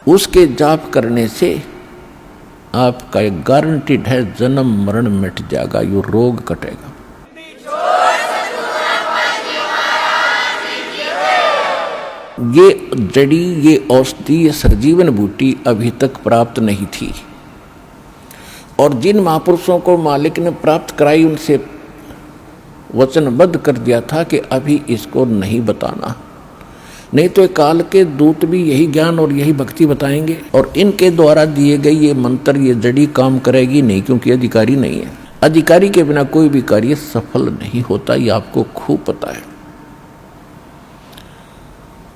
उसके जाप करने से आपका एक गारंटीड है, जन्म मरण मिट जाएगा, यो रोग कटेगा। ये जड़ी, ये औषधि, ये सर्जीवन बूटी अभी तक प्राप्त नहीं थी, और जिन महापुरुषों को मालिक ने प्राप्त कराई उनसे वचनबद्ध कर दिया था कि अभी इसको नहीं बताना, नहीं तो काल के दूत भी यही ज्ञान और यही भक्ति बताएंगे, और इनके द्वारा दिए गए ये मंत्र, ये जड़ी काम करेगी नहीं, क्योंकि अधिकारी नहीं है। अधिकारी के बिना कोई भी कार्य सफल नहीं होता, ये आपको खूब पता है।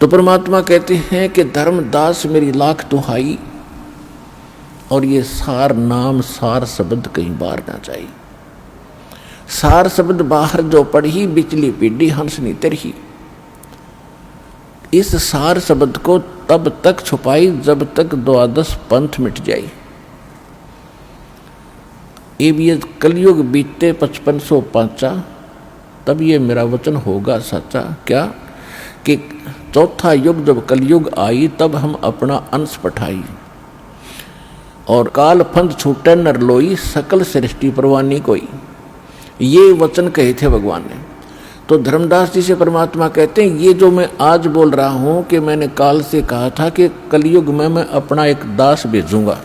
तो परमात्मा कहते हैं कि धर्मदास मेरी लाख दुहाई, और ये सार नाम, सार शब्द कहीं बाहर ना जाए। सार शब्द बाहर जो पढ़ी, बिचली पीढ़ी हंस नी तरही। इस सार शब्द को तब तक छुपाई जब तक द्वादश पंथ मिट जाए। ये कलयुग बीते 5505, तब ये मेरा वचन होगा सच्चा। क्या कि चौथा युग जब कलयुग आई, तब हम अपना अंश पठाई, और काल फंद छूटे नर लोई, सकल सृष्टि परवानी कोई। ये वचन कहे थे भगवान ने। तो धर्मदास जी से परमात्मा कहते हैं, ये जो मैं आज बोल रहा हूं कि मैंने काल से कहा था कि कलयुग में मैं अपना एक दास भेजूंगा,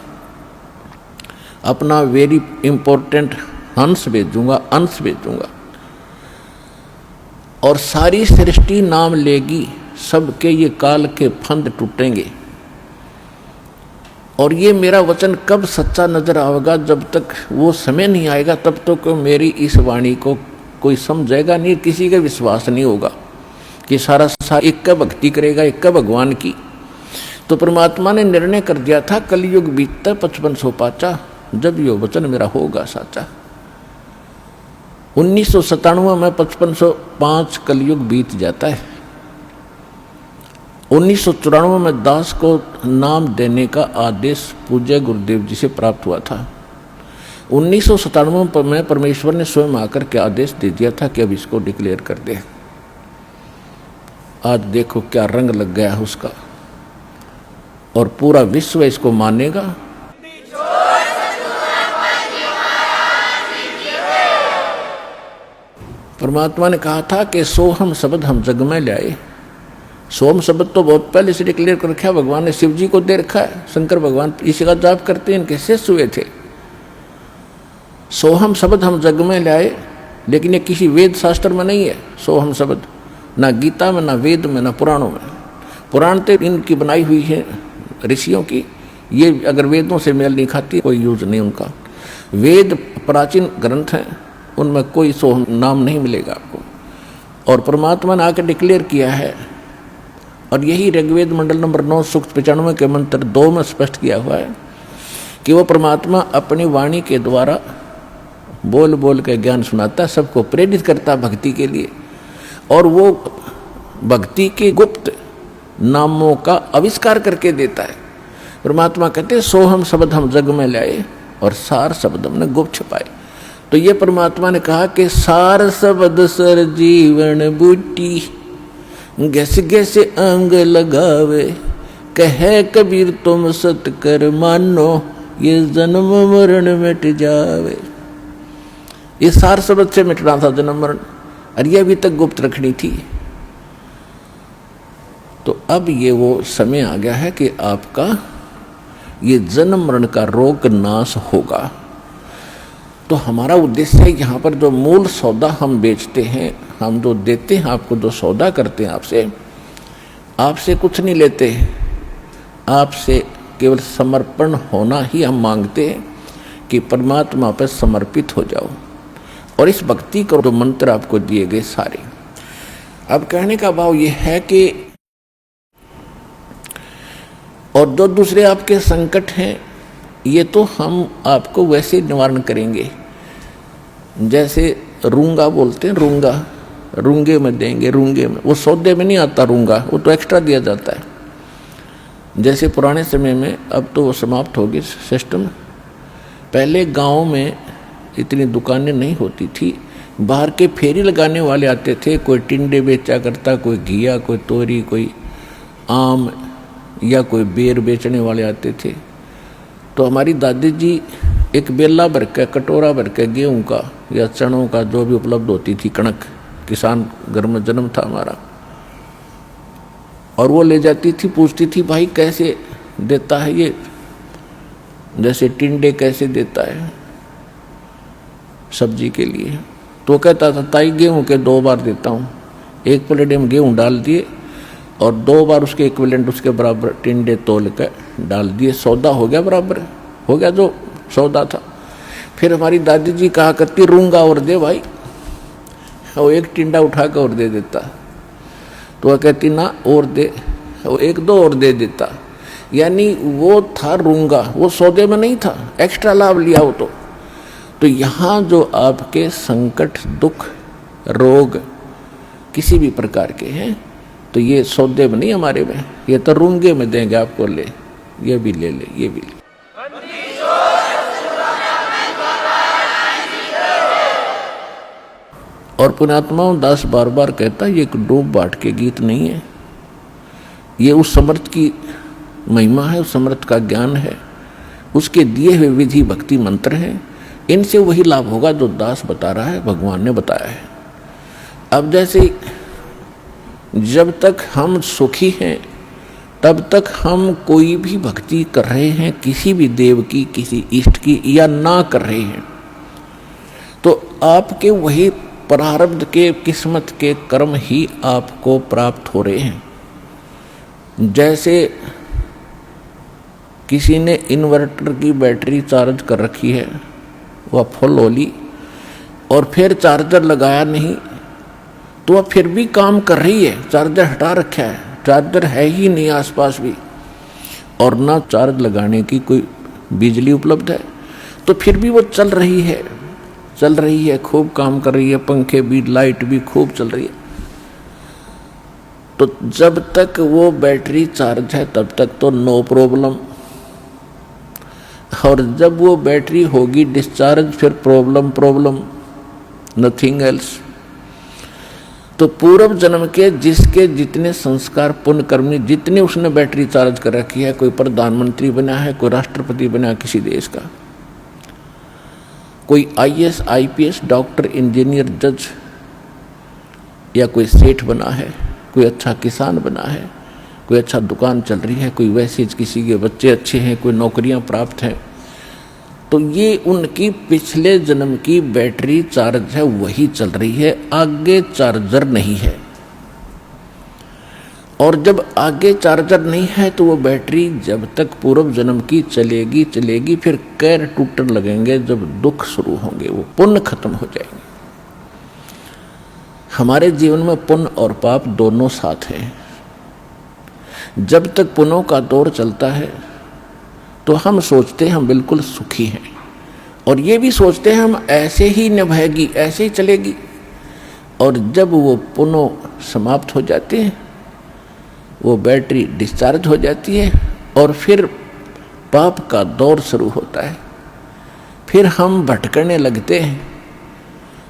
अपना वेरी इंपॉर्टेंट हंस भेजूंगा, अंश भेजूंगा, और सारी सृष्टि नाम लेगी, सबके ये काल के फंद टूटेंगे। और ये मेरा वचन कब सच्चा नजर आएगा? जब तक वो समय नहीं आएगा तब तो मेरी इस वाणी को कोई समझेगा नहीं, किसी का विश्वास नहीं होगा कि सारा एक का भक्ति करेगा, एक का भगवान की। तो परमात्मा ने निर्णय कर दिया था, कलयुग बीतता 5505, जब यो वचन मेरा होगा साचा। 1997 में 5505 कलयुग बीत जाता है। 1994 में दास को नाम देने का आदेश पूज्य गुरुदेव जी से प्राप्त हुआ था। 1997 में परमेश्वर ने स्वयं आकर के आदेश दे दिया था कि अब इसको डिक्लेयर कर दे। आज देखो क्या रंग लग गया है उसका, और पूरा विश्व इसको मानेगा। परमात्मा ने कहा था कि सोहम शब्द हम जग में लाए। सोहम शब्द तो बहुत पहले से डिक्लेयर कर रखा है, भगवान ने शिव जी को दे रखा है। शंकर भगवान इसी का जाप करते हैं, इनके शिष्य हुए थे। सोहम शब्द हम जग में लाए, लेकिन ये किसी वेद शास्त्र में नहीं है। सोहम शब्द ना गीता में, ना वेद में, ना पुराणों में। पुराण तो इनकी बनाई हुई है ऋषियों की, ये अगर वेदों से मेल नहीं खाती, कोई यूज नहीं उनका। वेद प्राचीन ग्रंथ हैं, उनमें कोई सोहम नाम नहीं मिलेगा आपको। और परमात्मा ने आकर डिक्लेयर किया है, और यही ऋग्वेद मंडल नंबर 9 सूक्त 95 के मंत्र 2 में स्पष्ट किया हुआ है कि वो परमात्मा अपनी वाणी के द्वारा बोल बोल के ज्ञान सुनाता है, सबको प्रेरित करता है भक्ति के लिए, और वो भक्ति के गुप्त नामों का आविष्कार करके देता है। परमात्मा कहते हैं, सोहम शब्द हम जग में लाए, और सार शब्द हमने गुप्त छुपाए। तो ये परमात्मा ने कहा कि सार शब्द सर जीवन बूटी, गैस गैस अंग लगावे, कहे कबीर तुम सत कर मानो, ये जन्म मरण मिट जावे। ये सार शब्द से मिटना था जन्म मरण, और ये अभी तक गुप्त रखनी थी। तो अब ये वो समय आ गया है कि आपका ये जन्म मरण का रोग नाश होगा। तो हमारा उद्देश्य है, यहाँ पर जो मूल सौदा हम बेचते हैं, हम जो देते हैं आपको, जो सौदा करते हैं आपसे कुछ नहीं लेते, आपसे केवल समर्पण होना ही हम मांगते हैं कि परमात्मा पर समर्पित हो जाओ, और इस भक्ति को जो मंत्र आपको दिए गए सारे। अब कहने का भाव ये है कि और जो दूसरे आपके संकट हैं, ये तो हम आपको वैसे निवारण करेंगे। जैसे रूंगा बोलते हैं, रूंगा रूंगे में देंगे, रूंगे में, वो सौदे में नहीं आता रूंगा, वो तो एक्स्ट्रा दिया जाता है। जैसे पुराने समय में, अब तो वो समाप्त हो गई सिस्टम। पहले गांव में इतनी दुकानें नहीं होती थी, बाहर के फेरी लगाने वाले आते थे, कोई टिंडे बेचा करता, कोई घिया, कोई तोरी, कोई आम या कोई बेर बेचने वाले आते थे, तो हमारी दादी जी एक बेला भर के, कटोरा भर के गेहूँ का या चनों का जो भी उपलब्ध होती थी, कणक, किसान घर में जन्म था हमारा, और वो ले जाती थी, पूछती थी भाई कैसे देता है ये, जैसे टिंडे कैसे देता है सब्जी के लिए। तो कहता था ताई गेहूँ के 2 बार देता हूँ, 1 प्लेट में गेहूँ डाल दिए और 2 बार उसके इक्विवेलेंट उसके बराबर टिंडे तोल कर डाल दिए, सौदा हो गया, बराबर हो गया जो सौदा था। फिर हमारी दादी जी कहा करती रूंगा और दे भाई, वो 1 टिंडा उठा कर और दे देता, तो वह कहती ना और दे, वो 1-2 और दे देता। यानी वो था रूंगा, वो सौदे में नहीं था, एक्स्ट्रा लाभ लिया हो। तो यहाँ जो आपके संकट, दुख, रोग किसी भी प्रकार के हैं, तो ये सौदे में नहीं हमारे में, ये तो रूंगे में देंगे आपको, ले ये भी ले ले, ये भी ले। और पुण्यात्माओं, दास बार बार कहता ये एक डूब बाट के गीत नहीं है, ये उस समर्थ की महिमा है, उस समर्थ का ज्ञान है, उसके दिए हुए विधि भक्ति मंत्र हैं, इनसे वही लाभ होगा जो दास बता रहा है, भगवान ने बताया है। अब जैसे जब तक हम सुखी हैं तब तक हम कोई भी भक्ति कर रहे हैं, किसी भी देव की, किसी इष्ट की, या ना कर रहे हैं, तो आपके वही प्रारब्ध के, किस्मत के कर्म ही आपको प्राप्त हो रहे हैं। जैसे किसी ने इन्वर्टर की बैटरी चार्ज कर रखी है, वह फुल हो ली और फिर चार्जर लगाया नहीं, तो वह फिर भी काम कर रही है, चार्जर हटा रखा है, चार्जर है ही नहीं आसपास भी, और ना चार्ज लगाने की कोई बिजली उपलब्ध है, तो फिर भी वो चल रही है, खूब काम कर रही है, पंखे भी, लाइट भी खूब चल रही है। तो जब तक वो बैटरी चार्ज है तब तक तो नो प्रॉब्लम, और जब वो बैटरी होगी डिस्चार्ज, फिर प्रॉब्लम, नथिंग एल्स। तो पूर्व जन्म के जिसके जितने संस्कार, पुण्य कर्मी, जितने उसने बैटरी चार्ज कर रखी है, कोई प्रधानमंत्री बना है, कोई राष्ट्रपति बना है किसी देश का, कोई IAS, IPS, डॉक्टर, इंजीनियर, जज, या कोई सेठ बना है, कोई अच्छा किसान बना है, कोई अच्छा दुकान चल रही है, कोई वैसे किसी के बच्चे अच्छे हैं, कोई नौकरियां प्राप्त हैं, तो ये उनकी पिछले जन्म की बैटरी चार्ज है, वही चल रही है, आगे चार्जर नहीं है। और जब आगे चार्जर नहीं है तो वो बैटरी जब तक पूर्व जन्म की चलेगी, फिर कैर टूटने लगेंगे, जब दुख शुरू होंगे, वो पुण्य खत्म हो जाएंगे। हमारे जीवन में पुण्य और पाप दोनों साथ हैं। जब तक पुण्यों का दौर चलता है तो हम सोचते हैं हम बिल्कुल सुखी हैं, और ये भी सोचते हैं हम ऐसे ही निभाएगी, ऐसे ही चलेगी, और जब वो पुण्य समाप्त हो जाते हैं, वो बैटरी डिस्चार्ज हो जाती है, और फिर पाप का दौर शुरू होता है। फिर हम भटकने लगते हैं,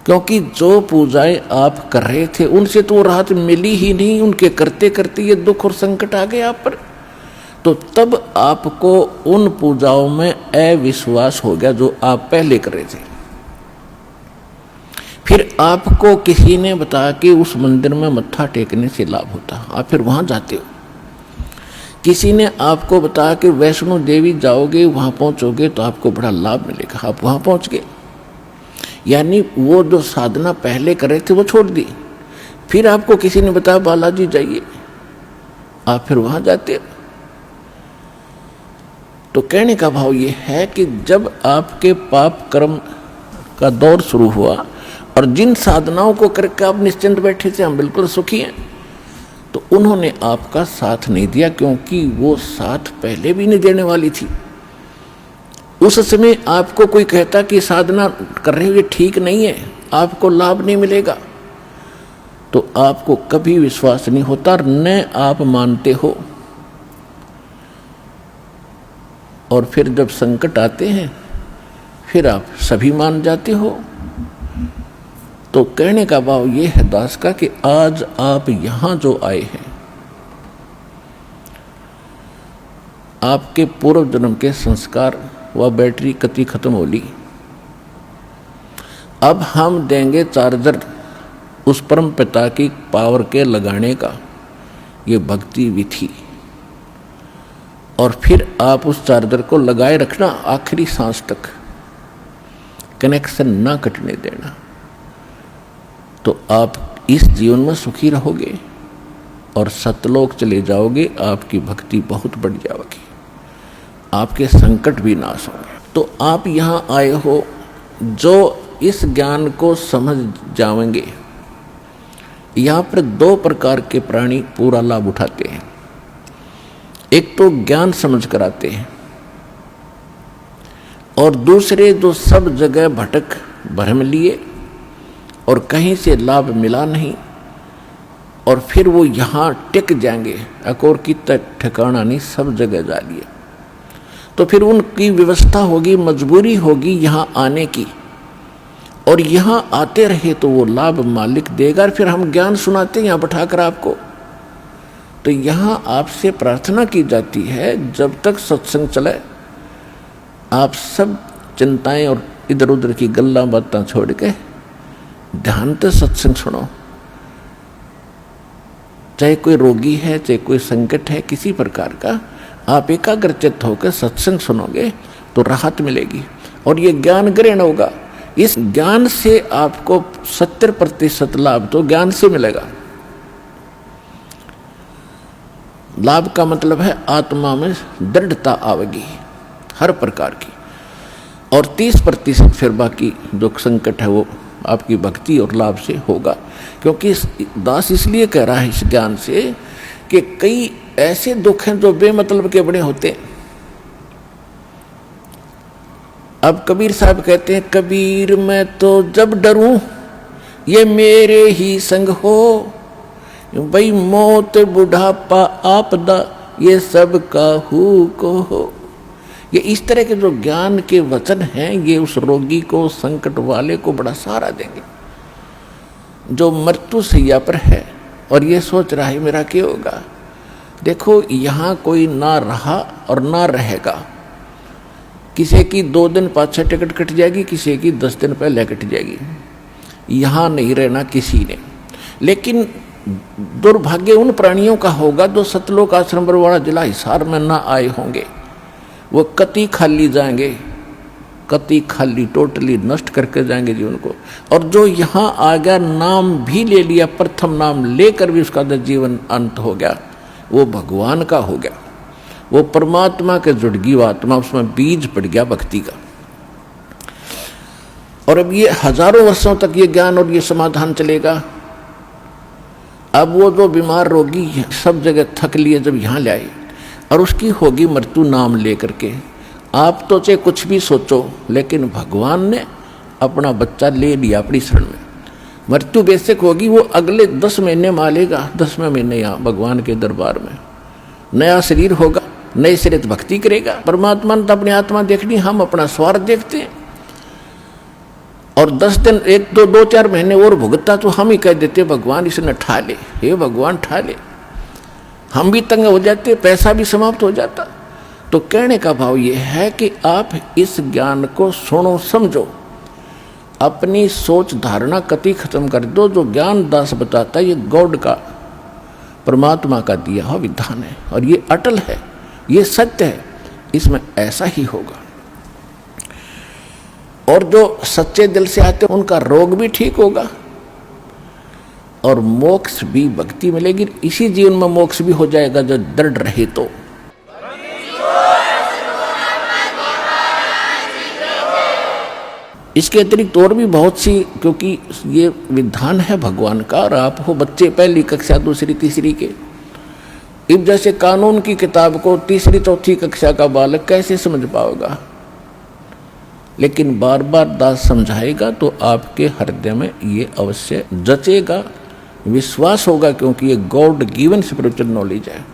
क्योंकि जो पूजाएं आप कर रहे थे उनसे तो राहत मिली ही नहीं, उनके करते करते ये दुख और संकट आ गए आप पर। तो तब आपको उन पूजाओं में अविश्वास हो गया जो आप पहले कर रहे थे। फिर आपको किसी ने बताया कि उस मंदिर में मत्था टेकने से लाभ होता, आप फिर वहां जाते हो। किसी ने आपको बताया कि वैष्णो देवी जाओगे, वहां पहुंचोगे तो आपको बड़ा लाभ मिलेगा, आप वहां पहुंच गए। यानी वो जो साधना पहले कर रहे थे वो छोड़ दी। फिर आपको किसी ने बताया बालाजी जाइए, आप फिर वहां जाते हो। तो कहने का भाव ये है कि जब आपके पाप कर्म का दौर शुरू हुआ और जिन साधनाओं को करके आप निश्चिंत बैठे थे, हम बिल्कुल सुखी हैं, तो उन्होंने आपका साथ नहीं दिया, क्योंकि वो साथ पहले भी नहीं देने वाली थी। उस समय आपको कोई कहता कि साधना कर रहे हो ये ठीक नहीं है, आपको लाभ नहीं मिलेगा, तो आपको कभी विश्वास नहीं होता, न आप मानते हो। और फिर जब संकट आते हैं फिर आप सभी मान जाते हो। तो कहने का भाव ये है दास का कि आज आप यहाँ जो आए हैं, आपके पूर्व जन्म के संस्कार व बैटरी कति खत्म हो ली। अब हम देंगे चार्जर उस परम पिता की पावर के लगाने का, ये भक्ति विधि। और फिर आप उस चार्जर को लगाए रखना आखिरी सांस तक, कनेक्शन ना कटने देना। तो आप इस जीवन में सुखी रहोगे और सतलोक चले जाओगे, आपकी भक्ति बहुत बढ़ जाएगी, आपके संकट भी नाश होंगे। तो आप यहाँ आए हो जो इस ज्ञान को समझ जाएंगे। यहाँ पर दो प्रकार के प्राणी पूरा लाभ उठाते हैं। एक तो ज्ञान समझ कर आते हैं और दूसरे जो सब जगह भटक भ्रम लिए और कहीं से लाभ मिला नहीं और फिर वो यहाँ टिक जाएंगे, अकोर की ठिकाना नहीं, सब जगह जा लिए। तो फिर उनकी व्यवस्था होगी, मजबूरी होगी यहाँ आने की, और यहाँ आते रहे तो वो लाभ मालिक देगा। और फिर हम ज्ञान सुनाते हैं यहाँ बैठाकर आपको। तो यहाँ आपसे प्रार्थना की जाती है, जब तक सत्संग चले आप सब चिंताएं और इधर उधर की गल्ला बातें छोड़ के ध्यान से सत्संग सुनो। चाहे कोई रोगी है, चाहे कोई संकट है किसी प्रकार का, आप एकाग्रचित्त होकर सत्संग सुनोगे तो राहत मिलेगी और ये ज्ञान ग्रहण होगा। इस ज्ञान से आपको 70% लाभ तो ज्ञान से मिलेगा। लाभ का मतलब है आत्मा में दृढ़ता आवेगी हर प्रकार की, और 30% फिर बाकी जो संकट है वो आपकी भक्ति और लाभ से होगा। क्योंकि दास इसलिए कह रहा है इस ज्ञान से कि कई ऐसे दुख हैं जो बेमतलब के बने होते हैं। अब कबीर साहब कहते हैं, कबीर मैं तो जब डरूं ये मेरे ही संग हो, भाई मौत बुढ़ापा आपदा ये सब काहू को हो। ये इस तरह के जो ज्ञान के वचन हैं ये उस रोगी को, संकट वाले को बड़ा सहारा देंगे जो मृत्यु सैया पर है और ये सोच रहा है मेरा क्या होगा। देखो यहाँ कोई ना रहा और ना रहेगा। किसी की 2 दिन पाछे टिकट कट जाएगी, किसी की 10 दिन पहले कट जाएगी। यहाँ नहीं रहना किसी ने। लेकिन दुर्भाग्य उन प्राणियों का होगा जो सतलोक आश्रम बरवाड़ा जिला हिसार में ना आए होंगे। वो कति खाली जाएंगे, कति खाली टोटली नष्ट करके जाएंगे जीवन को। और जो यहाँ आ गया, नाम भी ले लिया, प्रथम नाम लेकर भी उसका जीवन अंत हो गया, वो भगवान का हो गया, वो परमात्मा के जुड़ गई आत्मा, उसमें बीज पड़ गया भक्ति का। और अब ये हजारों वर्षों तक ये ज्ञान और ये समाधान चलेगा। अब वो जो बीमार रोगी है सब जगह थक लिए जब यहाँ ले आए और उसकी होगी मृत्यु नाम लेकर के, आप तो चाहे कुछ भी सोचो लेकिन भगवान ने अपना बच्चा ले लिया अपनी शरण में। मृत्यु बेशक होगी, वो अगले 10 महीने मालेगा, 10वें महीने यहाँ भगवान के दरबार में नया शरीर होगा, नए सिरे भक्ति करेगा। परमात्मा ने तो अपनी आत्मा देखनी, हम अपना स्वार्थ देखते हैं। और 10 दिन 1-2-4 महीने और भुगता तो हम ही कह देते भगवान इसने ठा ले, हे भगवान ठा ले। हम भी तंग हो जाते, पैसा भी समाप्त हो जाता। तो कहने का भाव ये है कि आप इस ज्ञान को सुनो, समझो, अपनी सोच धारणा कति खत्म कर दो। जो ज्ञान दास बताता है ये गॉड का, परमात्मा का दिया हुआ विधान है और ये अटल है, ये सत्य है, इसमें ऐसा ही होगा। और जो सच्चे दिल से आते हैं उनका रोग भी ठीक होगा और मोक्ष भी, भक्ति मिलेगी। इसी जीवन में मोक्ष भी हो जाएगा जो दृढ़ रहे तो। इसके अतिरिक्त और भी बहुत सी, क्योंकि ये विधान है भगवान का और आप हो बच्चे पहली कक्षा, दूसरी, तीसरी के। अब जैसे कानून की किताब को तीसरी चौथी कक्षा का बालक कैसे समझ पाएगा, लेकिन बार बार दास समझाएगा तो आपके हृदय में ये अवश्य जचेगा, विश्वास होगा, क्योंकि ये गॉड गिवन स्पिरिचुअल नॉलेज है,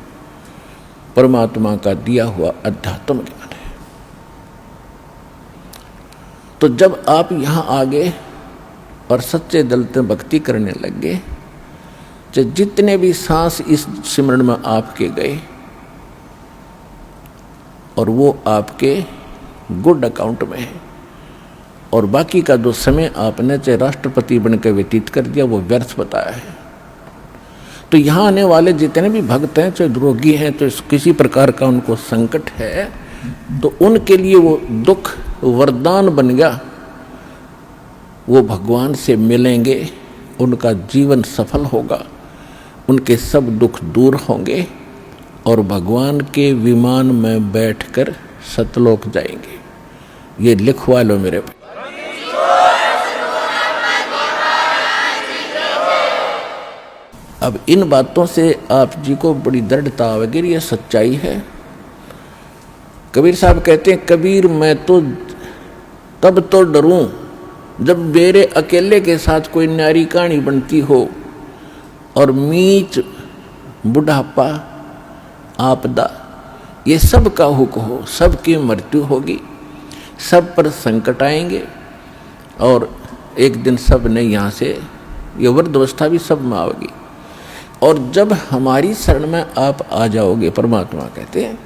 परमात्मा का दिया हुआ अध्यात्म ज्ञान है। तो जब आप यहाँ आ गए और सच्चे दिल से भक्ति करने लग गए, तो जितने भी सांस इस सिमरन में आपके गए, और वो आपके गुड अकाउंट में है, और बाकी का जो समय आपने चाहे राष्ट्रपति बनकर व्यतीत कर दिया वो व्यर्थ बताया है। तो यहाँ आने वाले जितने भी भक्त हैं, चाहे रोगी हैं, तो किसी प्रकार का उनको संकट है, तो उनके लिए वो दुख वरदान बन गया। वो भगवान से मिलेंगे, उनका जीवन सफल होगा, उनके सब दुख दूर होंगे और भगवान के विमान में बैठकर सतलोक जाएंगे। ये लिखवा लो मेरे पे। अब इन बातों से आप जी को बड़ी दृढ़ता आवेगी, ये सच्चाई है। कबीर साहब कहते हैं, कबीर मैं तो तब तो डरूं जब मेरे अकेले के साथ कोई न्यारी कहानी बनती हो और मीच बुढ़ापा आपदा ये सब का हुक हो, सबकी मृत्यु होगी, सब पर संकट आएंगे और एक दिन सब ने यहाँ से ये वृद्धावस्था भी सब में आओगी। और जब हमारी शरण में आप आ जाओगे, परमात्मा कहते हैं,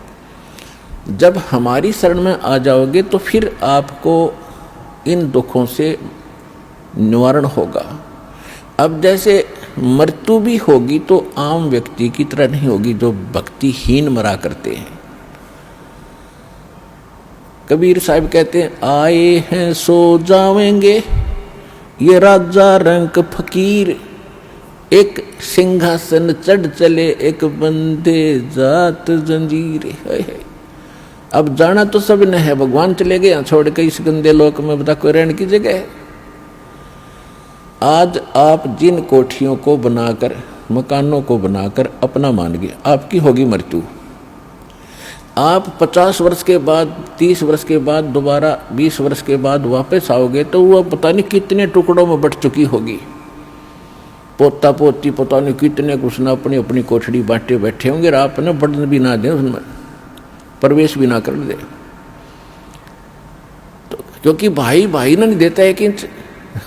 जब हमारी शरण में आ जाओगे तो फिर आपको इन दुखों से निवारण होगा। अब जैसे मृत्यु भी होगी तो आम व्यक्ति की तरह नहीं होगी जो भक्तिहीन मरा करते हैं। कबीर साहब कहते हैं, आए हैं सो जावेंगे ये राजा रंक फकीर, एक सिंहासन चढ़ चले एक बंदे जात जंजीर। अब जाना तो सब ने है, भगवान चले गए छोड़ के इस गंदे लोक में, बता कोई रहने की जगह है। आज आप जिन कोठियों को बनाकर, मकानों को बनाकर अपना मान गए, आपकी होगी मृत्यु। आप 50 वर्ष के बाद, 30 वर्ष के बाद, दोबारा 20 वर्ष के बाद वापस आओगे तो वह पता नहीं कितने टुकड़ों में बट चुकी होगी। पोता पोती पता नहीं कितने कुछ ना अपनी अपनी कोठड़ी बांटे बैठे होंगे, और आपने बढ़न भी ना दे, उसमें प्रवेश भी ना कर दे। तो क्योंकि भाई भाई नहीं देता 1 इंच,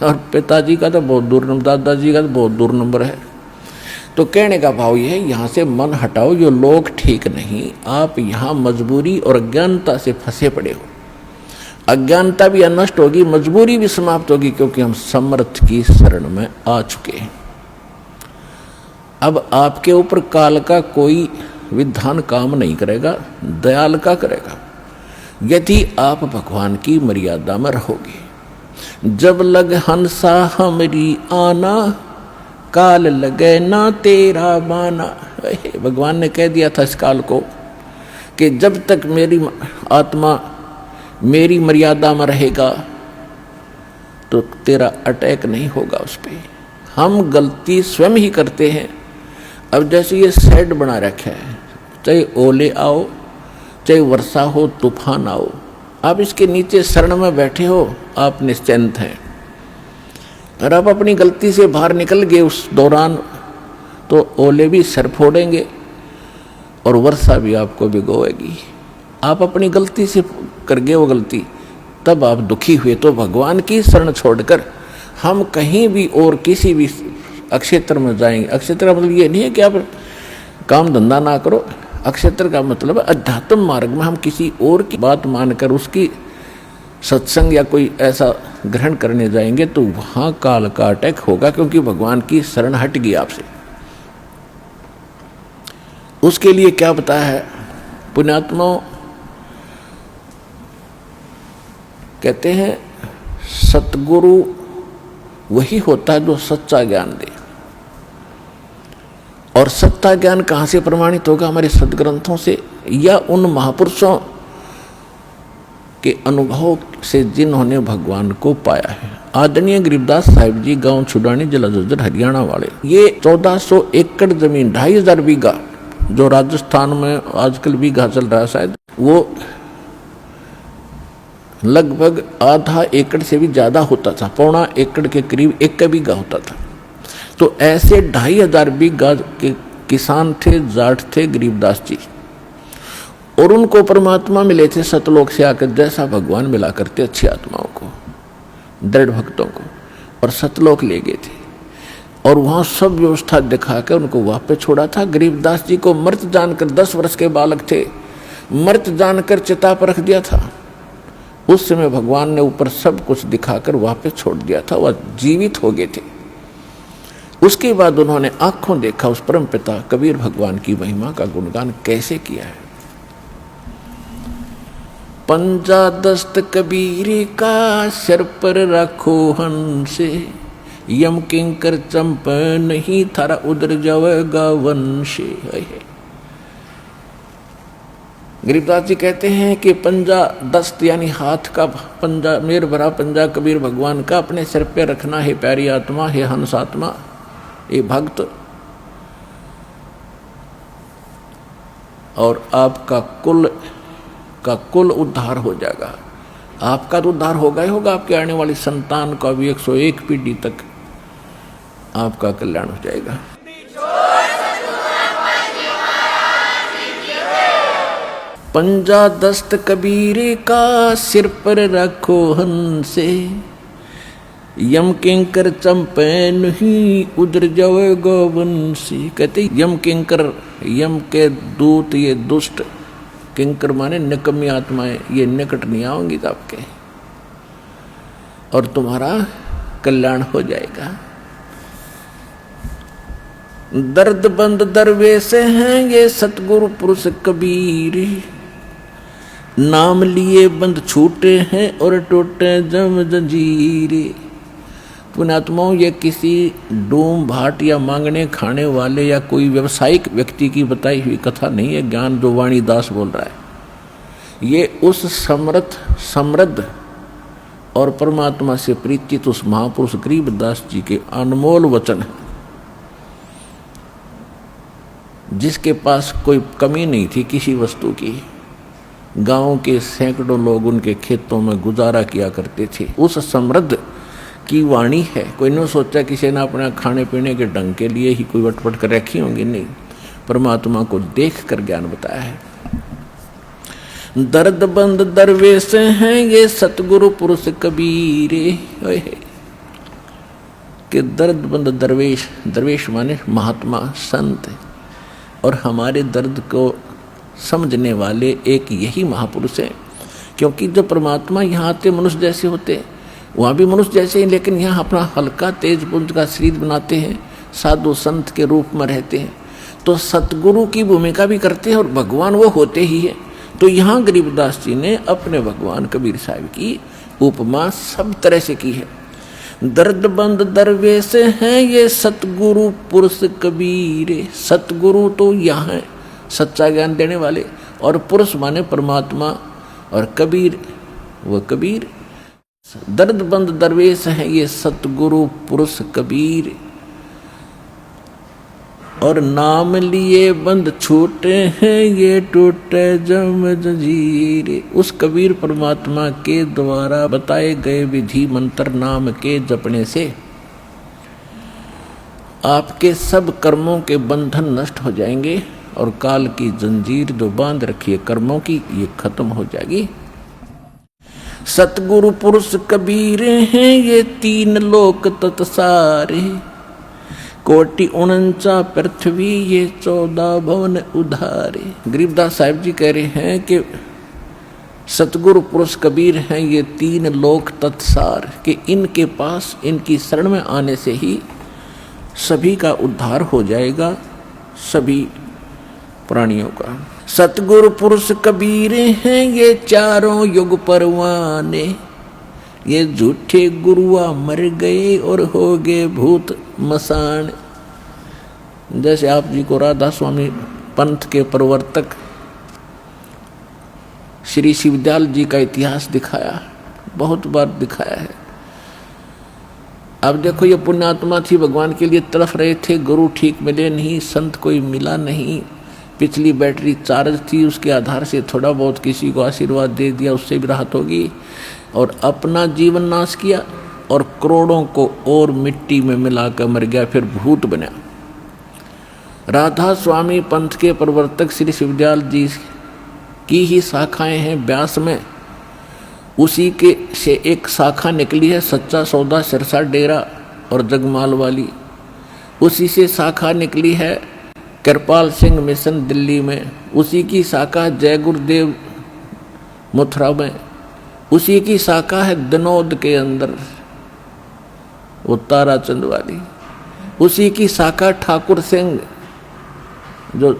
और पिताजी का तो बहुत दूर नंबर, दादाजी का तो बहुत दूर नंबर है। तो कहने का भाव यह है, यहाँ से मन हटाओ, जो लोग ठीक नहीं, आप यहाँ मजबूरी और अज्ञानता से फंसे पड़े हो। अज्ञानता भी नष्ट होगी, मजबूरी भी समाप्त होगी, क्योंकि हम समर्थ की शरण में आ चुके हैं। अब आपके ऊपर काल का कोई विधान काम नहीं करेगा, दयाल का करेगा, यदि आप भगवान की मर्यादा में रहोगे। जब लग हंसा हमारी आना, काल लगे ना तेरा माना। भगवान ने कह दिया था इस काल को कि जब तक मेरी आत्मा मेरी मर्यादा में रहेगा तो तेरा अटैक नहीं होगा उस पर। हम गलती स्वयं ही करते हैं। अब जैसे ये शेड बना रखा है, चाहे ओले आओ, चाहे वर्षा हो, तूफान आओ, आप इसके नीचे शरण में बैठे हो, आप निश्चिंत हैं। और आप अपनी गलती से बाहर निकल गए उस दौरान, तो ओले भी सर फोड़ेंगे और वर्षा भी आपको भिगोएगी। आप अपनी गलती से कर गए वो गलती, तब आप दुखी हुए। तो भगवान की शरण छोड़कर हम कहीं भी और किसी भी अक्षेत्र में जाएंगे। अक्षेत्र का मतलब ये नहीं है कि आप काम धंधा ना करो। अक्षेत्र का मतलब अध्यात्म मार्ग में हम किसी और की बात मानकर उसकी सत्संग या कोई ऐसा ग्रहण करने जाएंगे तो वहां काल का अटैक होगा, क्योंकि भगवान की शरण हट गई आपसे। उसके लिए क्या बताया है पुण्यात्माओं? कहते हैं सतगुरु वही होता है जो सच्चा ज्ञान दे। और सच्चा ज्ञान कहाँ से प्रमाणित होगा? हमारे सदग्रंथों से या उन महापुरुषों के अनुभव से जिन्होंने भगवान को पाया है। आदरणीय गरीबदास साहिब जी, गांव छुडानी, जिला झज्जर, हरियाणा वाले, ये 1400 एकड़ जमीन, 2500 बीघा, जो राजस्थान में आजकल बीघा चल रहा है शायद, वो लगभग आधा एकड़ से भी ज्यादा होता था, 1.25 एकड़ के करीब 1 बीघा होता था। तो ऐसे 2500 बीघा के किसान थे, जाट थे गरीबदास जी, और उनको परमात्मा मिले थे सतलोक से आकर, जैसा भगवान मिला करते अच्छी आत्माओं को, दृढ़ भक्तों को, और सतलोक ले गए थे। और वहाँ सब व्यवस्था दिखा के उनको वापस छोड़ा था। गरीबदास जी को मृत जानकर 10 वर्ष के बालक थे, मृत जानकर चिता पर रख दिया था। उस समय भगवान ने ऊपर सब कुछ दिखाकर वापस छोड़ दिया था, वह जीवित हो गए थे। उसके बाद उन्होंने आंखों देखा उस परम पिता कबीर भगवान की महिमा का गुणगान कैसे किया है। पंजा दस्त कबीर का सिर पर रखो हंसे, यम किंकर चंप नहीं थारा उधर जावेगा वंशे। गरीबदास जी कहते हैं कि पंजा दस्त यानी हाथ का पंजा, मेर भरा पंजा कबीर भगवान का अपने सिर पे रखना है प्यारी आत्मा, है हंस आत्मा, ये भक्त, और आपका कुल उद्धार हो जाएगा। आपका तो उद्धार होगा ही होगा, आपके आने वाली संतान का भी 101 पीढ़ी तक आपका कल्याण हो जाएगा। पंजा दस्त कबीर का सिर पर रखो हंसे, यम किंकर चंपे नहीं उधर जावेगा वंशी। कहते यम किंकर, यम के दूत, ये दुष्ट, किंकर माने निकम्मी आत्माएं, ये निकट नहीं आएंगी आपके, और तुम्हारा कल्याण हो जाएगा। दर्द बंद दरवेश हैं ये सतगुरु पुरुष कबीर, नाम लिए बंद छूटे हैं और टूटे जम जंजीरे। पुण्यात्माओं, ये किसी डूम भाट या मांगने खाने वाले या कोई व्यवसायिक व्यक्ति की बताई हुई कथा नहीं है। ज्ञान जो वाणी दास बोल रहा है, ये उस समृद्ध और परमात्मा से प्रीतित उस महापुरुष गरीबदास जी के अनमोल वचन है, जिसके पास कोई कमी नहीं थी किसी वस्तु की। गांव के सैकड़ों लोग उनके खेतों में गुजारा किया करते थे। उस समृद्ध की वाणी है। कोई नहीं सोचा किसी ने अपना खाने पीने के ढंग के लिए ही कोई वटपट कर रखी होंगी, नहीं, परमात्मा को देख कर ज्ञान बताया है। दर्द बंद दरवेश हैं ये सतगुरु पुरुष कबीरे, कि दर्द बंद दरवेश, दरवेश माने महात्मा संत, और हमारे दर्द को समझने वाले एक यही महापुरुष है। क्योंकि जब परमात्मा यहाँ आते मनुष्य जैसे होते, वहाँ भी मनुष्य जैसे ही, लेकिन यहाँ अपना हल्का तेज पुंज का शरीर बनाते हैं, साधु संत के रूप में रहते हैं, तो सतगुरु की भूमिका भी करते हैं और भगवान वो होते ही है। तो यहाँ गरीबदास जी ने अपने भगवान कबीर साहब की उपमा सब तरह से की है। दर्द बंद दरवेश हैं ये सतगुरु पुरुष कबीर। सतगुरु तो यहाँ है, सच्चा ज्ञान देने वाले, और पुरुष माने परमात्मा, और कबीर वो कबीर। दर्द बंद दरवेश हैं ये सतगुरु पुरुष कबीर, और नाम लिए बंद छूटे हैं ये टूटे जम जंजीर। उस कबीर परमात्मा के द्वारा बताए गए विधि मंत्र नाम के जपने से आपके सब कर्मों के बंधन नष्ट हो जाएंगे, और काल की जंजीर जो बांध रखी है कर्मों की, ये खत्म हो जाएगी। सतगुरु पुरुष कबीर हैं ये 3 लोक तत्सारे, कोटि 49 पृथ्वी ये 14 भवन उधारे। गरीबदास साहिब जी कह रहे हैं कि सतगुरु पुरुष कबीर हैं ये 3 लोक तत्सार, कि इनके पास, इनकी शरण में आने से ही सभी का उद्धार हो जाएगा, सभी प्राणियों का। सतगुरु पुरुष कबीर हैं ये 4 युग परवाने, ये झूठे गुरुआ मर गए और हो गए भूत मसान। जैसे आप जी को राधा स्वामी पंथ के प्रवर्तक श्री शिवदयाल जी का इतिहास दिखाया, बहुत बार दिखाया है। अब देखो, ये पुण्यात्मा थी, भगवान के लिए तरफ रहे थे, गुरु ठीक मिले नहीं, संत कोई मिला नहीं, पिछली बैटरी चार्ज थी, उसके आधार से थोड़ा बहुत किसी को आशीर्वाद दे दिया, उससे भी राहत होगी, और अपना जीवन नाश किया और करोड़ों को और मिट्टी में मिलाकर मर गया, फिर भूत बना। राधा स्वामी पंथ के प्रवर्तक श्री शिवदयाल जी की ही शाखाएं हैं ब्यास में, उसी के से एक शाखा निकली है सच्चा सौदा सिरसा डेरा और जगमाल वाली, उसी से शाखा निकली है कृपाल सिंह मिशन दिल्ली में, उसी की शाखा जय गुरुदेव मथुरा में, उसी की शाखा है दनौद के अंदर वो ताराचंद वाली, उसी की शाखा ठाकुर सिंह जो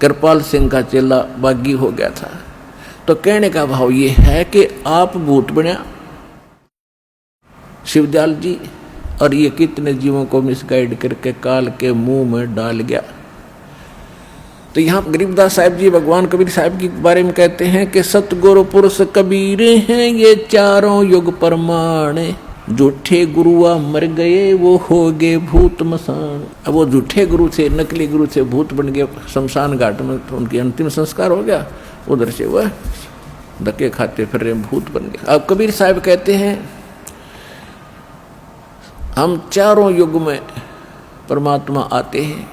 कृपाल सिंह का चेला बागी हो गया था। तो कहने का भाव ये है कि आप भूत बना शिवदयाल जी, और ये कितने जीवों को मिसगाइड करके काल के मुंह में डाल गया। तो यहाँ गरीबदास साहब जी भगवान कबीर साहब के बारे में कहते हैं कि सतगुरु पुरुष कबीर हैं ये चारों युग प्रमाण, झूठे गुरुआ मर गए वो हो गए भूत मसान। अब वो झूठे गुरु से, नकली गुरु से भूत बन गए शमशान घाट में, तो उनकी अंतिम संस्कार हो गया, उधर से वह धक्के खाते फिर रहे भूत बन गए। अब कबीर साहब कहते हैं हम चारों युग में परमात्मा आते हैं।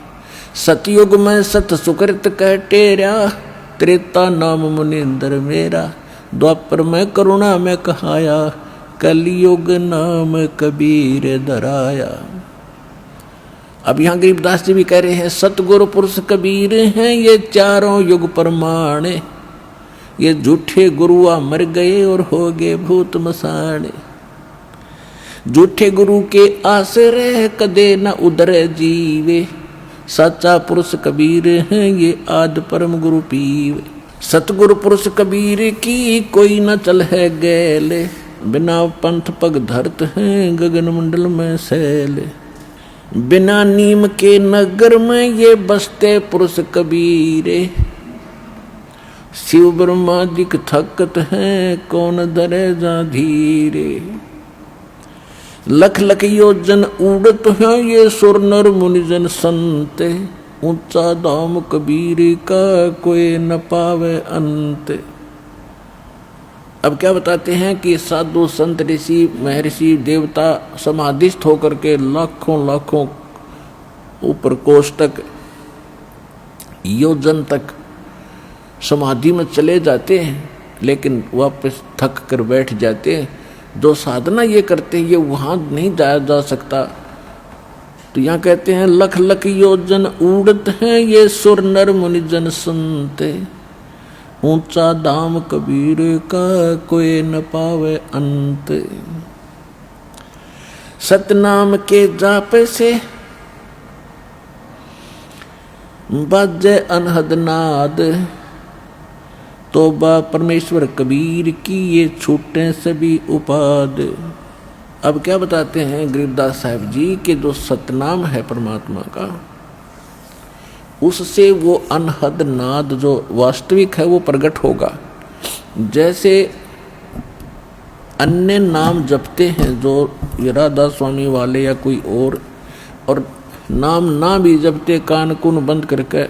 सतयुग में सत सुकृत कह टेरा, त्रेता नाम मुनिंदर मेरा, द्वापर में करुणा में कहाया, कलयुग नाम कबीर धराया। अब यहाँ गरीबदास जी भी कह रहे हैं सतगुरु पुरुष कबीर हैं ये चारों युग प्रमाण, ये झूठे गुरुआ मर गए और हो गए भूत मसान। झूठे गुरु के आश्रय कदे न उदर जीवे, सच्चा पुरुष कबीर हैं ये आद परम गुरु पीवे। सतगुरु पुरुष कबीर की कोई न चल है गैले, बिना पंथ पग धरत हैं गगन मंडल में सैले। बिना नीम के नगर में ये बसते पुरुष कबीरे, शिव ब्रह्मा दिख थकत हैं कौन धरे जा धीरे। लख लख योजन उड़त हैं ये सुर नर मुनिजन संत, ऊंचा धाम कबीर का कोई न पावे अंत। अब क्या बताते हैं कि साधु संत ऋषि महर्षि देवता समाधिस्थ होकर के लाखों लाखों ऊपर कोष तक योजन तक समाधि में चले जाते हैं, लेकिन वापस थक कर बैठ जाते हैं। जो साधना ये करते हैं ये वहाँ नहीं जाया जा सकता। तो यहाँ कहते हैं लख लख योजन उड़त हैं ये सुर नर मुनिजन सुनते, ऊंचा दाम कबीर का कोई न पावे अंत। सतनाम के जाप से बाजे अनहद नाद, तोबा परमेश्वर कबीर की ये छूटे सभी उपाद। अब क्या बताते हैं गरीबदास साहब जी कि जो सतनाम है परमात्मा का, उससे वो अनहद नाद जो वास्तविक है वो प्रकट होगा। जैसे अन्य नाम जपते हैं जो राधा स्वामी वाले या कोई और नाम ना भी जपते, कान कुन बंद करके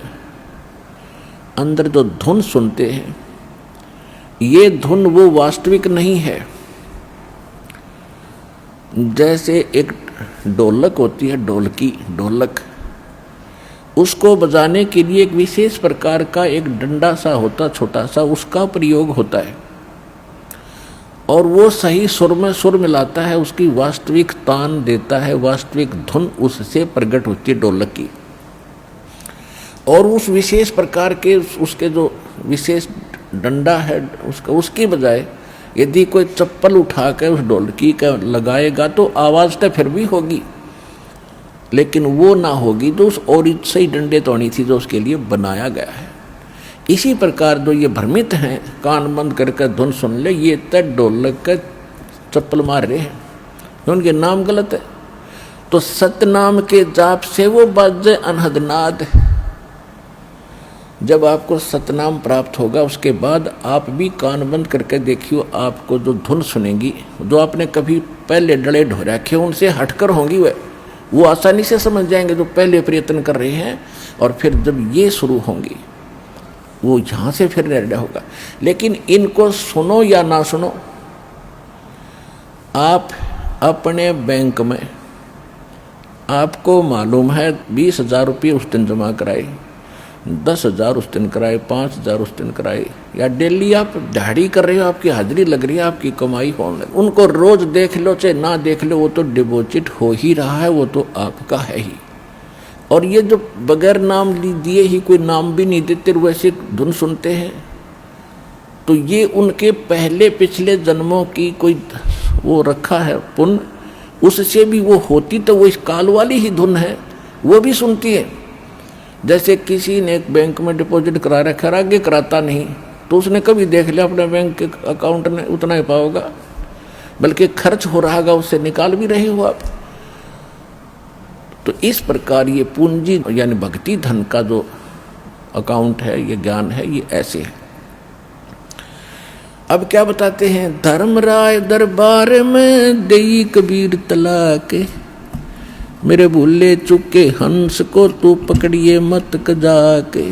अंदर जो धुन सुनते हैं, ये धुन वो वास्तविक नहीं है। जैसे एक ढोलक होती है, ढोलक, उसको बजाने के लिए एक विशेष प्रकार का एक डंडा सा होता, छोटा सा, उसका प्रयोग होता है और वो सही सुर में सुर मिलाता है, उसकी वास्तविक तान देता है, वास्तविक धुन उससे प्रकट होती है ढोलक की। और उस विशेष प्रकार के उसके जो विशेष डंडा है उसकी बजाय यदि कोई चप्पल उठा कर उस ढोलकी का लगाएगा तो आवाज़ तो फिर भी होगी, लेकिन वो ना होगी तो उस और सही डंडे तो होनी थी जो उसके लिए बनाया गया है। इसी प्रकार जो ये भ्रमित हैं, कान बंद करके धुन सुन ले, ये तक ढोलक का चप्पल मार रहे हैं, उनके नाम गलत है। तो सतनाम के जाप से वो बाजे अनहद नाद। जब आपको सतनाम प्राप्त होगा उसके बाद आप भी कान बंद करके देखियो, आपको जो धुन सुनेंगी, जो आपने कभी पहले डले ढो रखे उनसे हटकर होंगी, वो आसानी से समझ जाएंगे जो पहले प्रयत्न कर रहे हैं। और फिर जब ये शुरू होंगी वो यहाँ से फिर निर्णय होगा। लेकिन इनको सुनो या ना सुनो, आप अपने बैंक में आपको मालूम है 20,000 रुपये उस दिन जमा कराए, 10,000 उस दिन कराए, 5,000 उस दिन कराए, या डेली आप दिहाड़ी कर रहे हो, आपकी हाजिरी लग रही है, आपकी कमाई होने लगी, उनको रोज देख लो चाहे ना देख लो, वो तो डिपॉजिट हो ही रहा है, वो तो आपका है ही। और ये जो बगैर नाम दिए ही कोई नाम भी नहीं देते वैसे धुन सुनते हैं, तो ये उनके पहले पिछले जन्मों की कोई वो रखा है पुण्य, उससे भी वो होती तो वो इस काल वाली ही धुन है, वो भी सुनती है। जैसे किसी ने एक बैंक में डिपॉजिट करा रखा, आगे कराता नहीं, तो उसने कभी देख लिया अपने बैंक के अकाउंट में उतना ही पाओगा, बल्कि खर्च हो रहा होगा उससे निकाल भी रहे हो आप। तो इस प्रकार ये पूंजी यानी भक्ति धन का जो अकाउंट है, ये ज्ञान है, ये ऐसे है। अब क्या बताते हैं, धर्मराय दरबार में देई कबीर तलाके, मेरे भूले चुके हंस को तू पकड़िए मत कजाके।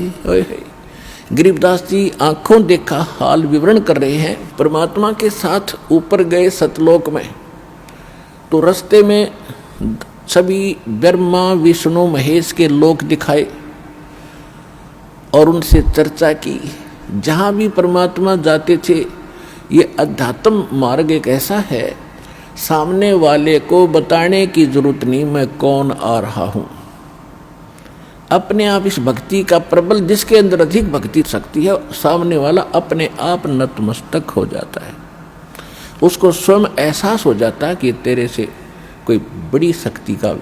गरीबदास जी आंखों देखा हाल विवरण कर रहे हैं। परमात्मा के साथ ऊपर गए सतलोक में, तो रास्ते में सभी ब्रह्मा विष्णु महेश के लोक दिखाए और उनसे चर्चा की। जहाँ भी परमात्मा जाते थे, ये अध्यात्म मार्ग एक ऐसा है, सामने वाले को बताने की जरूरत नहीं मैं कौन आ रहा हूँ। अपने आप इस भक्ति का प्रबल, जिसके अंदर अधिक भक्ति शक्ति है, सामने वाला अपने आप नतमस्तक हो जाता है। उसको स्वयं एहसास हो जाता है कि तेरे से कोई बड़ी शक्ति का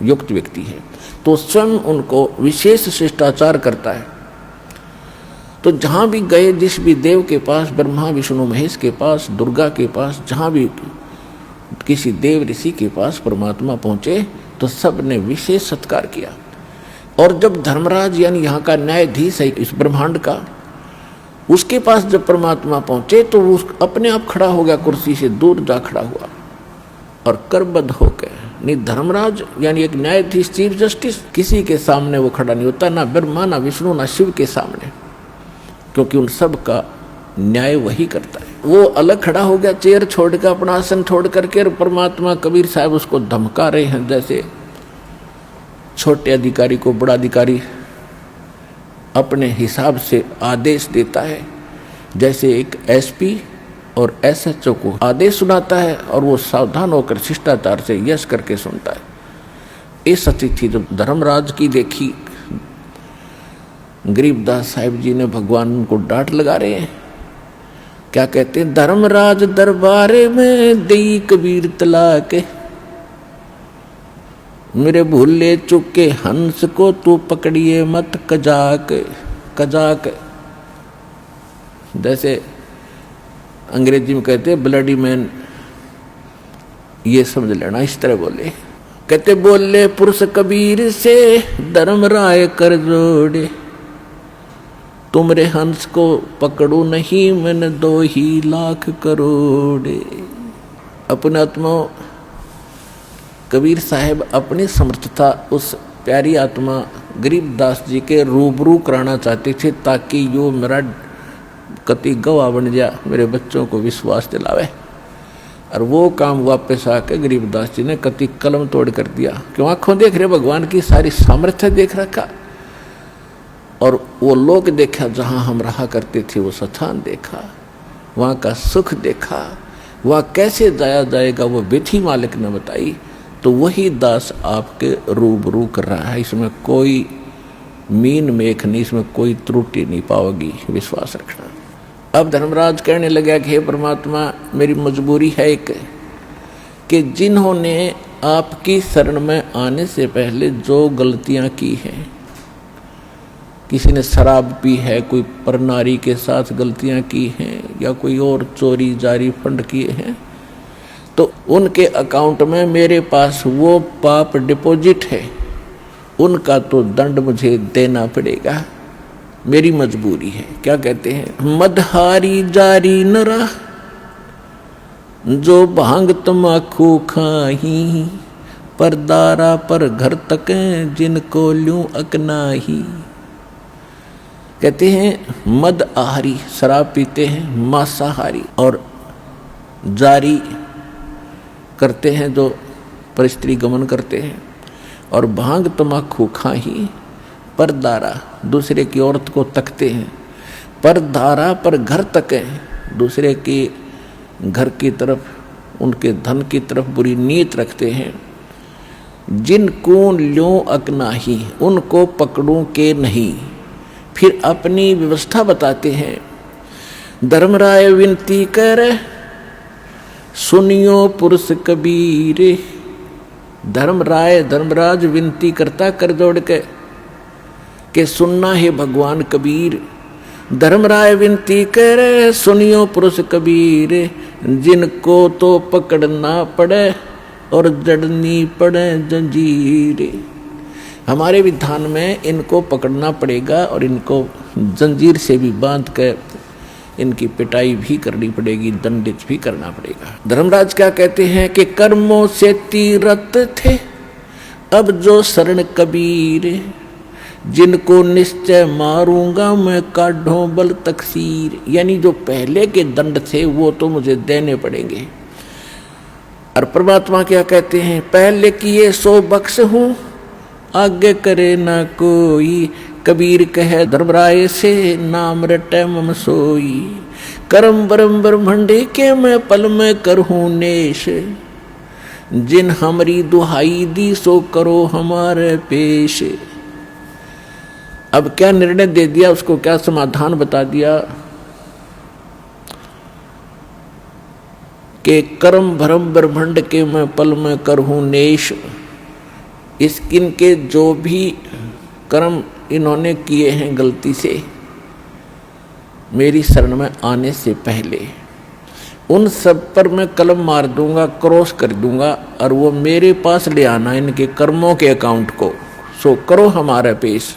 युक्त व्यक्ति है, तो स्वयं उनको विशेष शिष्टाचार करता है। तो जहाँ भी गए, जिस भी देव के पास, ब्रह्मा विष्णु महेश के पास, दुर्गा के पास, जहाँ भी किसी देव ऋषि के पास परमात्मा पहुँचे, तो सब ने विशेष सत्कार किया। और जब धर्मराज यानी यहाँ का न्यायाधीश है इस ब्रह्मांड का, उसके पास जब परमात्मा पहुँचे, तो वो अपने आप खड़ा हो गया, कुर्सी से दूर जा खड़ा हुआ और करबद्ध होकर। नहीं, धर्मराज यानी एक न्यायाधीश, चीफ जस्टिस, किसी के सामने वो खड़ा नहीं होता, ना ब्रह्मा ना विष्णु ना शिव के सामने, क्योंकि उन सब का न्याय वही करता है। वो अलग खड़ा हो गया, चेयर छोड़ कर, अपना आसन छोड़ करके। परमात्मा कबीर साहब उसको धमका रहे हैं, जैसे छोटे अधिकारी को बड़ा अधिकारी अपने हिसाब से आदेश देता है, जैसे एक एसपी और एसएचओ को आदेश सुनाता है और वो सावधान होकर शिष्टाचार से यश करके सुनता है। इस स्थिति जब धर्मराज की देखी, गरीबदास साहिब जी ने भगवान को डांट लगा रहे हैं। क्या कहते हैं, धर्मराज दरबारे में देई कबीर तलाके, मेरे भूले चुके हंस को तू पकड़िए मत कजाक। कजाक जैसे अंग्रेजी में कहते हैं ब्लडी मैन, ये समझ लेना, इस तरह बोले। कहते बोले पुरुष कबीर से धर्मराय कर जोड़े, तुमरे हंस को पकड़ू नहीं मैंने 2 ही लाख करोड़े। अपने आत्मा कबीर साहब अपनी समर्थता उस प्यारी आत्मा गरीबदास जी के रूबरू कराना चाहते थे, ताकि यो मेरा कति गवाह बन जा, मेरे बच्चों को विश्वास दिलावे। और वो काम वापस आके गरीबदास जी ने कति कलम तोड़ कर दिया। क्यों, आंखों देख रहे भगवान की सारी सामर्थ्य देख रखा, और वो लोग देखा जहाँ हम रहा करते थे, वो स्थान देखा, वहाँ का सुख देखा, वहाँ कैसे जाया जाएगा वो विधि मालिक ने बताई। तो वही दास आपके रूबरू कर रहा है, इसमें कोई मीन मेख नहीं, इसमें कोई त्रुटि नहीं पाओगी, विश्वास रखना। अब धर्मराज कहने लगा कि हे परमात्मा, मेरी मजबूरी है एक, कि जिन्होंने आपकी शरण में आने से पहले जो गलतियां की हैं, किसी ने शराब पी है, कोई परनारी के साथ गलतियां की हैं, या कोई और चोरी जारी फंड किए हैं, तो उनके अकाउंट में मेरे पास वो पाप डिपॉजिट है, उनका तो दंड मुझे देना पड़ेगा, मेरी मजबूरी है। क्या कहते हैं, मदहारी जारी नरा जो भांग तमाकू खाही, पर दारा पर घर तक जिनको ल्यूं अकनाही। कहते हैं मद आहारी शराब पीते हैं, मांसाहारी और जारी करते हैं जो परिस्त्री गमन करते हैं, और भांग तमाकू खाही, परदारा दूसरे की औरत को तकते हैं, परदारा पर घर तक है, दूसरे के घर की तरफ, उनके धन की तरफ बुरी नीयत रखते हैं, जिनको ल्यों अकनाही, उनको पकड़ूं के नहीं। फिर अपनी व्यवस्था बताते हैं। धर्मराय विनती कर सुनियो पुरुष कबीर। धर्मराज विनती करता कर जोड़ के सुनना है भगवान कबीर। धर्मराय विनती करे सुनियो पुरुष कबीर, जिनको तो पकड़ना पड़े और जड़नी पड़े जंजीर। हमारे विधान में इनको पकड़ना पड़ेगा और इनको जंजीर से भी बांध कर इनकी पिटाई भी करनी पड़ेगी, दंडित भी करना पड़ेगा। धर्मराज क्या कहते हैं कि कर्मों से तीरथ थे अब जो शरण कबीर, जिनको निश्चय मारूंगा मैं काढ़ों बल तकसीर। यानी जो पहले के दंड थे वो तो मुझे देने पड़ेंगे। और परमात्मा क्या कहते हैं, पहले किए सो बख्श हूं आगे करे ना कोई। कबीर कहे धर्मराय से नाम रटे मम सोई। करम बरम ब्रह्मंडे के मैं पल में करहूं नेश, जिन हमारी दुहाई दी सो करो हमारे पेश। अब क्या निर्णय दे दिया, उसको क्या समाधान बता दिया कि कर्म भरम ब्रह्मंड के मैं पल में करहूं नेश। इनके जो भी कर्म इन्होंने किए हैं गलती से मेरी शरण में आने से पहले, उन सब पर मैं कलम मार दूंगा, क्रॉस कर दूंगा और वो मेरे पास ले आना इनके कर्मों के अकाउंट को। सो करो हमारा पेश।